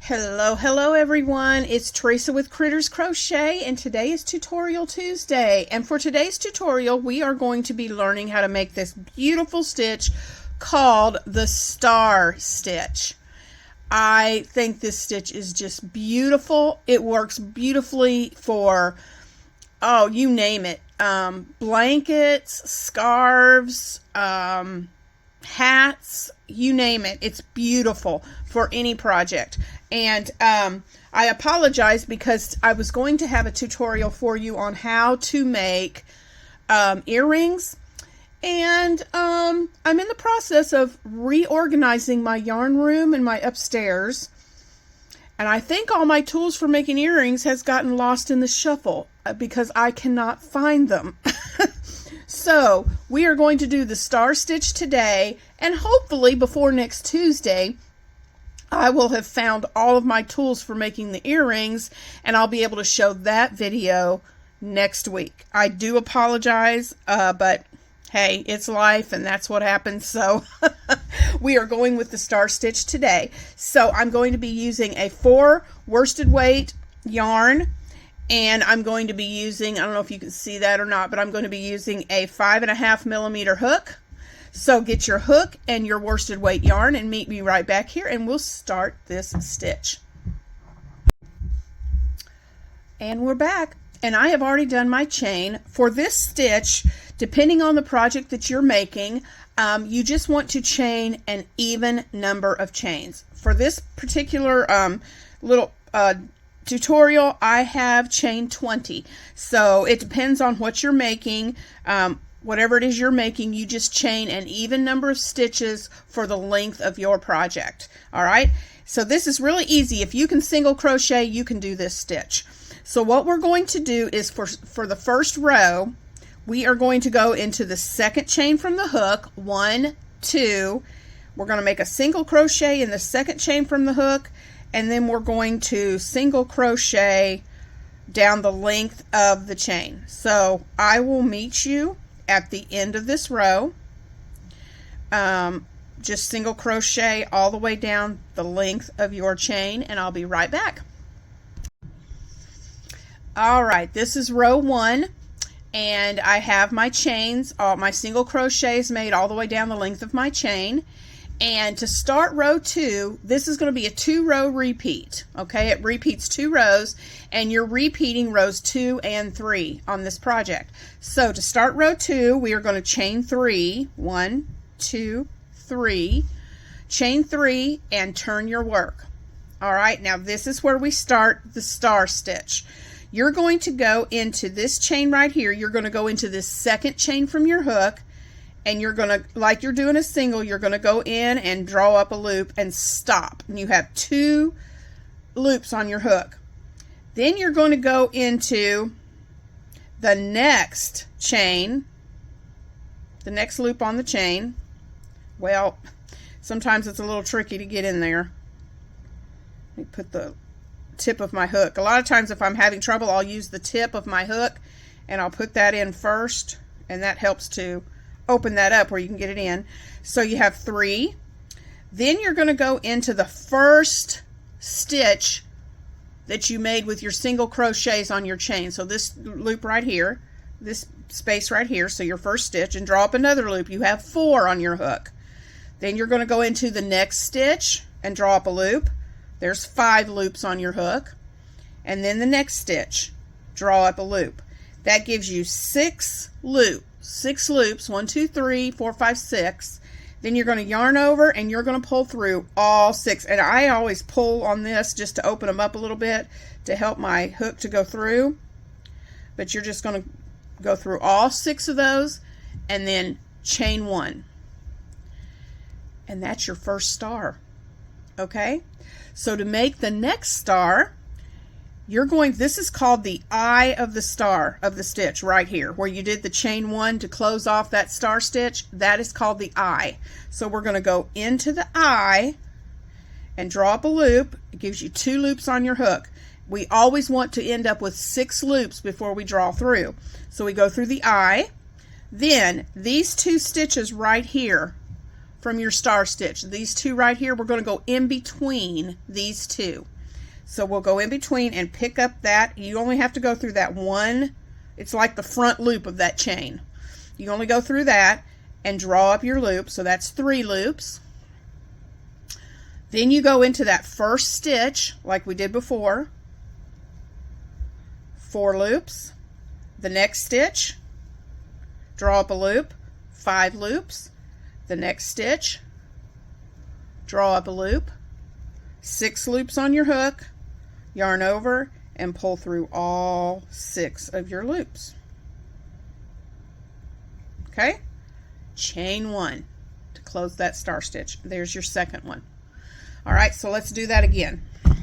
Hello everyone. It's Teresa with Critters Crochet, and today is Tutorial Tuesday. And for today's tutorial, we are going to be learning how to make this beautiful stitch called the star stitch. I think this stitch is just beautiful. It works beautifully for, oh, you name it. Blankets, scarves, hats, you name it. It's beautiful for any project. And I apologize because I was going to have a tutorial for you on how to make earrings, and I'm in the process of reorganizing my yarn room and my upstairs, and I think all my tools for making earrings has gotten lost in the shuffle because I cannot find them. So we are going to do the star stitch today, and hopefully before next Tuesday I will have found all of my tools for making the earrings, and I'll be able to show that video next week. I do apologize, but hey, it's life and that's what happens. So we are going with the star stitch today. So I'm going to be using a 4 worsted weight yarn, and I'm going to be using, I don't know if you can see that or not, but I'm going to be using a 5.5 millimeter hook. So get your hook and your worsted weight yarn and meet me right back here, and we'll start this stitch. And we're back, and I have already done my chain. For this stitch, depending on the project that you're making, you just want to chain an even number of chains. For this particular little tutorial, I have chain 20. So it depends on what you're making. Whatever it is you're making, you just chain an even number of stitches for the length of your project. All right, so this is really easy. If you can single crochet, you can do this stitch. So what we're going to do is for the first row, we are going to go into the second chain from the hook, 1, 2. We're going to make a single crochet in the second chain from the hook, and then we're going to single crochet down the length of the chain. So I will meet you at the end of this row. Just single crochet all the way down the length of your chain, and I'll be right back. All right, this is row 1, and I have my chains, all my single crochets made all the way down the length of my chain. And to start row 2, this is going to be a 2-row repeat. Okay, it repeats 2 rows, and you're repeating rows 2 and 3 on this project. So to start row 2, we are going to chain 3. 1, 2, 3. Chain 3 and turn your work. All right, now this is where we start the star stitch. You're going to go into this chain right here. You're going to go into this second chain from your hook, and you're going to, like you're doing a single, you're going to go in and draw up a loop and stop. And you have 2 loops on your hook. Then you're going to go into the next chain, the next loop on the chain. Well, sometimes it's a little tricky to get in there. Let me put the tip of my hook. A lot of times if I'm having trouble, I'll use the tip of my hook and I'll put that in first, and that helps to open that up where you can get it in. So you have 3. Then you're going to go into the first stitch that you made with your single crochets on your chain. So this loop right here, this space right here, so your first stitch, and draw up another loop. You have 4 on your hook. Then you're going to go into the next stitch and draw up a loop. There's 5 loops on your hook. And then the next stitch, draw up a loop. That gives you 6 loops. 6 loops, 1, 2, 3, 4, 5, 6. Then you're going to yarn over and you're going to pull through all 6. And I always pull on this just to open them up a little bit to help my hook to go through. But you're just going to go through all 6 of those and then chain 1. And that's your first star. Okay? So to make the next star, this is called the eye of the star of the stitch right here, where you did the chain 1 to close off that star stitch. That is called the eye. So we're going to go into the eye and draw up a loop. It gives you 2 loops on your hook. We always want to end up with 6 loops before we draw through. So we go through the eye. Then these 2 stitches right here from your star stitch. These two right here, we're going to go in between these two. So we'll go in between and pick up that. You only have to go through that one. It's like the front loop of that chain. You only go through that and draw up your loop. So that's 3 loops. Then you go into that first stitch like we did before. 4 loops. The next stitch, draw up a loop, 5 loops. The next stitch, draw up a loop, 6 loops on your hook, yarn over, and pull through all 6 of your loops. Okay? Chain 1 to close that star stitch. There's your second one. All right, so let's do that again. Let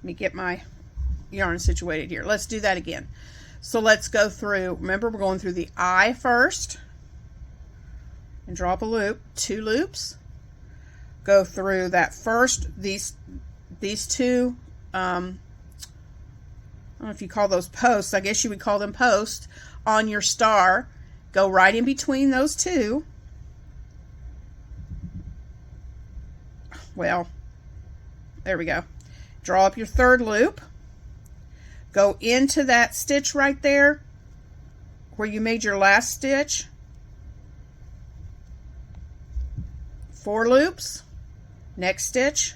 me get my yarn situated here. Let's do that again. So let's go through, remember we're going through the eye first and draw up a loop, 2 loops. Go through that first, these two, I don't know if you call those posts, I guess you would call them posts on your star. Go right in between those two. Well, there we go. Draw up your 3rd loop. Go into that stitch right there where you made your last stitch. 4 loops, next stitch.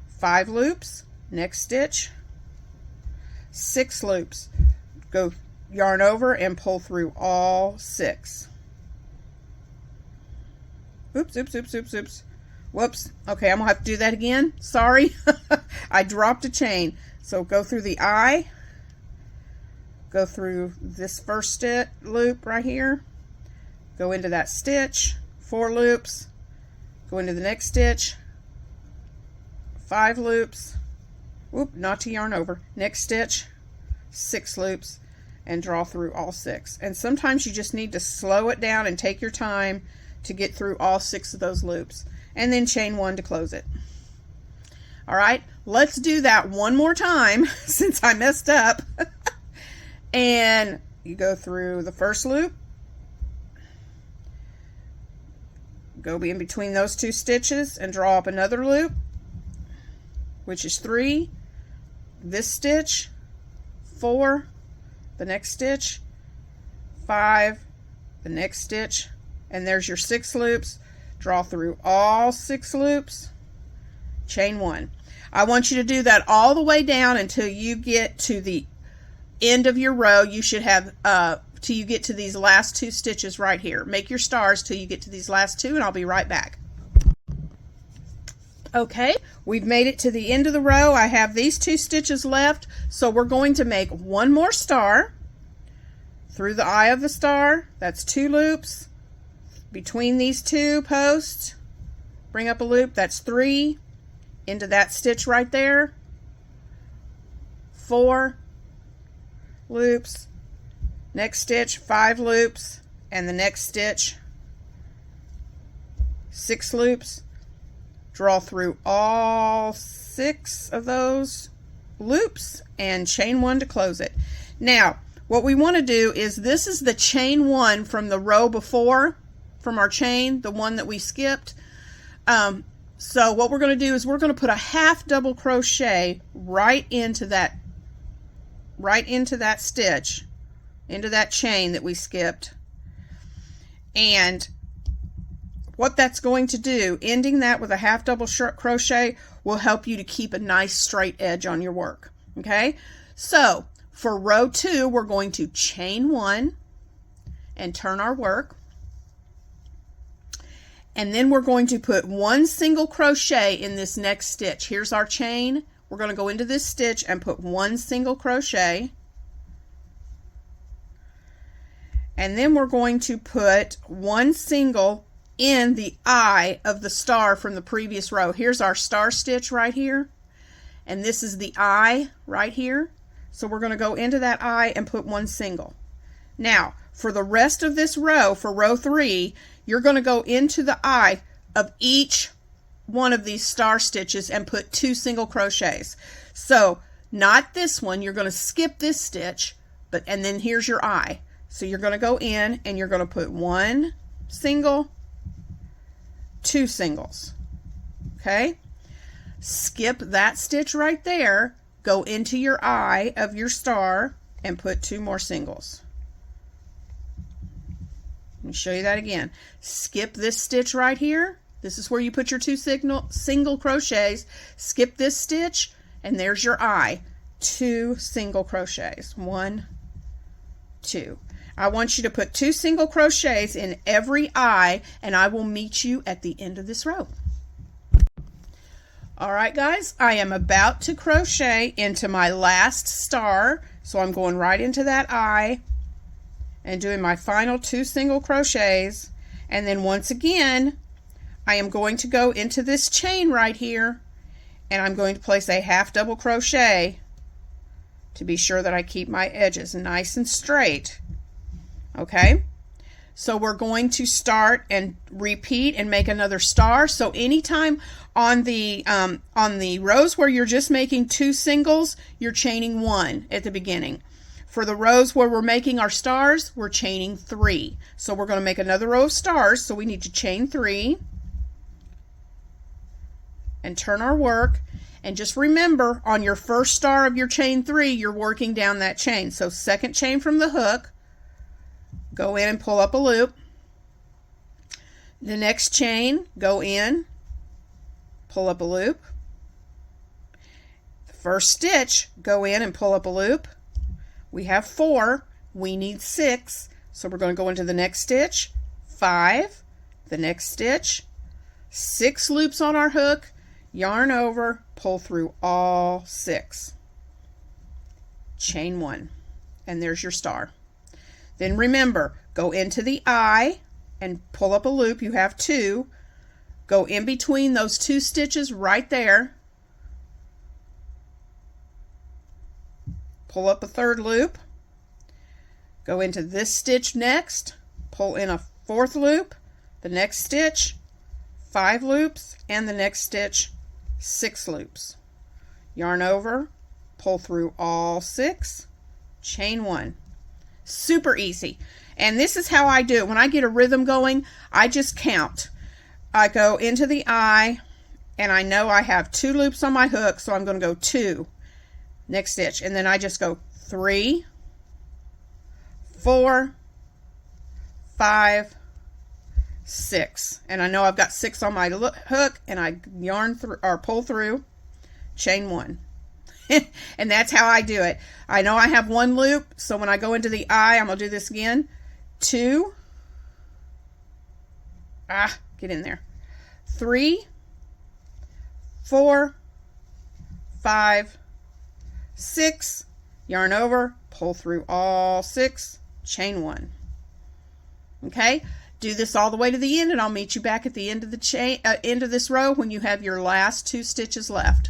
5 loops, next stitch. 6 loops. Go yarn over and pull through all 6. Oops, oops, oops, oops, oops. Whoops. Okay, I'm going to have to do that again. Sorry. I dropped a chain. So go through the eye. Go through this first loop right here. Go into that stitch. 4 loops. Go into the next stitch. 5 loops. Whoop, not to yarn over. Next stitch. 6 loops. And draw through all 6. And sometimes you just need to slow it down and take your time to get through all 6 of those loops. And then chain 1 to close it. All right, let's do that one more time since I messed up. And you go through the first loop. Go in between those 2 stitches and draw up another loop, which is 3. This stitch, 4. The next stitch, 5. The next stitch, and there's your 6 loops. Draw through all 6 loops, chain 1. I want you to do that all the way down until you get to the end of your row. You should have till you get to these last 2 stitches right here. Make your stars till you get to these last 2, and I'll be right back. Okay, we've made it to the end of the row. I have these 2 stitches left, so we're going to make one more star through the eye of the star. That's 2 loops. Between these 2 posts, bring up a loop. That's 3. Into that stitch right there. 4 loops. Next stitch, 5 loops. And the next stitch, 6 loops. Draw through all 6 of those loops and chain 1 to close it. Now, what we want to do is, this is the chain 1 from the row before, from our chain, the one that we skipped. So what we're going to do is we're going to put a half double crochet right into that stitch, into that chain that we skipped. And what that's going to do, ending that with a half double crochet, will help you to keep a nice straight edge on your work. Okay, so for row 2, we're going to chain 1 and turn our work. And then we're going to put 1 single crochet in this next stitch. Here's our chain. We're going to go into this stitch and put 1 single crochet. And then we're going to put 1 single in the eye of the star from the previous row. Here's our star stitch right here. And this is the eye right here. So we're going to go into that eye and put 1 single. Now, for the rest of this row, for row 3, you're going to go into the eye of each one of these star stitches and put 2 single crochets. So not this one, you're going to skip this stitch, and then here's your eye. So you're going to go in and you're going to put 1 single, 2 singles. Okay, skip that stitch right there, go into your eye of your star and put 2 more singles. Let me show you that again. Skip this stitch right here. This is where you put your 2 single crochets. Skip this stitch and there's your eye. 2 single crochets. 1, 2. I want you to put 2 single crochets in every eye, and I will meet you at the end of this row. Alright guys, I am about to crochet into my last star, so I'm going right into that eye and doing my final 2 single crochets, and then once again I am going to go into this chain right here, and I'm going to place a half double crochet to be sure that I keep my edges nice and straight. Okay, so we're going to start and repeat and make another star. So anytime on the rows where you're just making 2 singles, you're chaining 1 at the beginning. For the rows where we're making our stars, we're chaining 3. So we're going to make another row of stars, so we need to chain 3 and turn our work. And just remember, on your first star of your chain 3, you're working down that chain. So second chain from the hook, go in and pull up a loop. The next chain, go in, pull up a loop. The first stitch, go in and pull up a loop. We have 4, we need 6, so we're going to go into the next stitch, 5, the next stitch, 6 loops on our hook, yarn over, pull through all 6, chain 1, and there's your star. Then remember, go into the eye and pull up a loop. You have 2. Go in between those 2 stitches right there. Pull up a 3rd loop. Go into this stitch next. Pull in a 4th loop. The next stitch, 5 loops, and the next stitch, 6 loops. Yarn over, pull through all 6, chain 1. Super easy. And this is how I do it. When I get a rhythm going, I just count. I go into the eye, and I know I have 2 loops on my hook, so I'm going to go 2, next stitch, and then I just go 3, 4, 5, 6, and I know I've got 6 on my hook, and I yarn through or pull through, chain 1. And that's how I do it. I know I have 1 loop, so when I go into the eye, I'm going to do this again. 2, get in there. 3, 4, 5, 6, yarn over, pull through all 6, chain 1. Okay, do this all the way to the end, and I'll meet you back at the end of the chain, end of this row when you have your last 2 stitches left.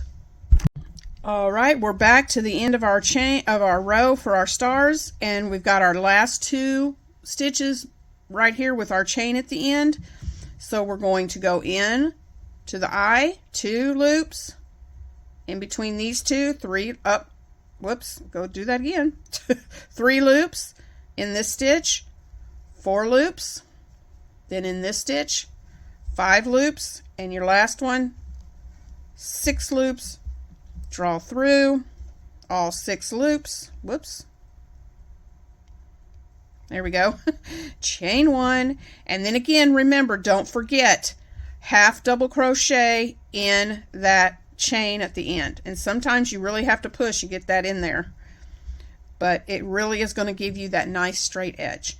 All right, we're back to the end of our chain of our row for our stars, and we've got our last 2 stitches right here with our chain at the end. So we're going to go in to the eye, 2 loops, in between these 2, 3 up, whoops, go do that again. 3 loops in this stitch, 4 loops, then in this stitch, 5 loops, and your last one, 6 loops. Draw through all 6 loops. Whoops. There we go. Chain 1, and then again, remember, don't forget, half double crochet in that chain at the end. And sometimes you really have to push and get that in there, but it really is going to give you that nice straight edge.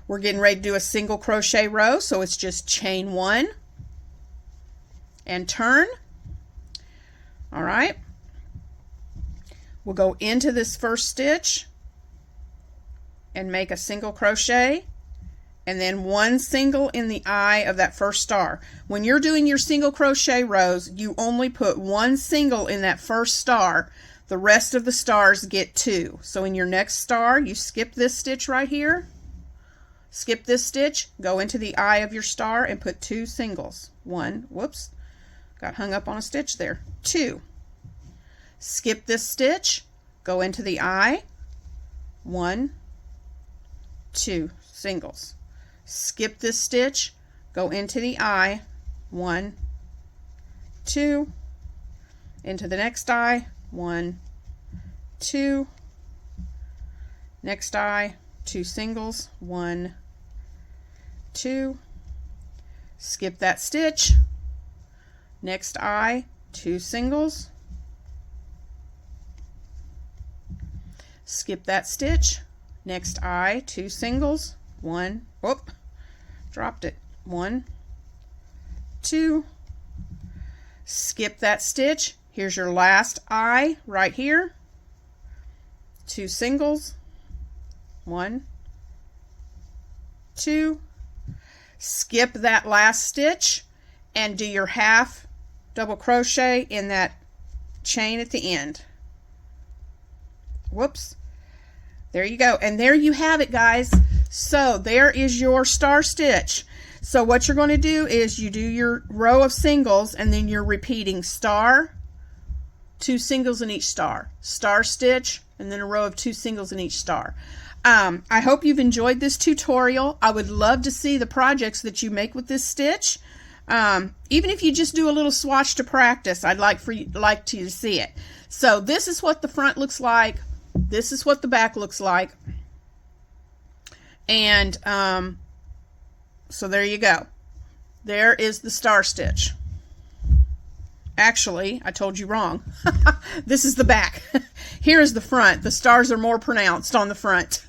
We're getting ready to do a single crochet row, so it's just chain 1 and turn. All right. We'll go into this first stitch and make a single crochet, and then 1 single in the eye of that first star. When you're doing your single crochet rows, you only put 1 single in that first star. The rest of the stars get 2. So in your next star, you skip this stitch right here, skip this stitch, go into the eye of your star and put 2 singles. 1, whoops, got hung up on a stitch there. 2. Skip this stitch, go into the eye, 1, 2 singles. skip this stitch, go into the eye, 1, 2, into the next eye, 1, 2, next eye, 2 singles, 1, 2, skip that stitch, next eye, 2 singles, skip that stitch, next eye, 2 singles, 1, whoop, dropped it, 1, 2, skip that stitch, here's your last eye right here, 2 singles, 1, 2, skip that last stitch and do your half double crochet in that chain at the end. Whoops. There you go. And there you have it, guys. So there is your star stitch. So what you're going to do is you do your row of singles and then you're repeating star, 2 singles in each star, star stitch, and then a row of 2 singles in each star. I hope you've enjoyed this tutorial. I would love to see the projects that you make with this stitch. Even if you just do a little swatch to practice, I'd like you to see it. So this is what the front looks like. This is what the back looks like. And so there you go. There is the star stitch. Actually, I told you wrong. This is the back. Here is the front. The stars are more pronounced on the front.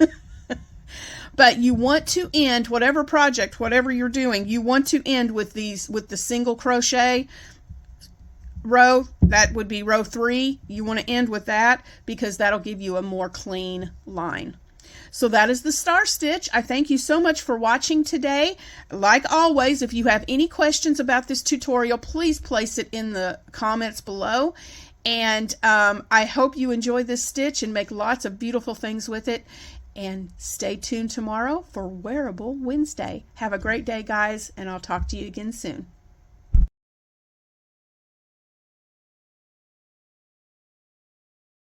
But you want to end whatever project, whatever you're doing, you want to end with the single crochet row. That would be row 3. You want to end with that because that'll give you a more clean line. So that is the star stitch. I thank you so much for watching today. Like always, if you have any questions about this tutorial, please place it in the comments below. And I hope you enjoy this stitch and make lots of beautiful things with it. And stay tuned tomorrow for Wearable Wednesday. Have a great day, guys, and I'll talk to you again soon.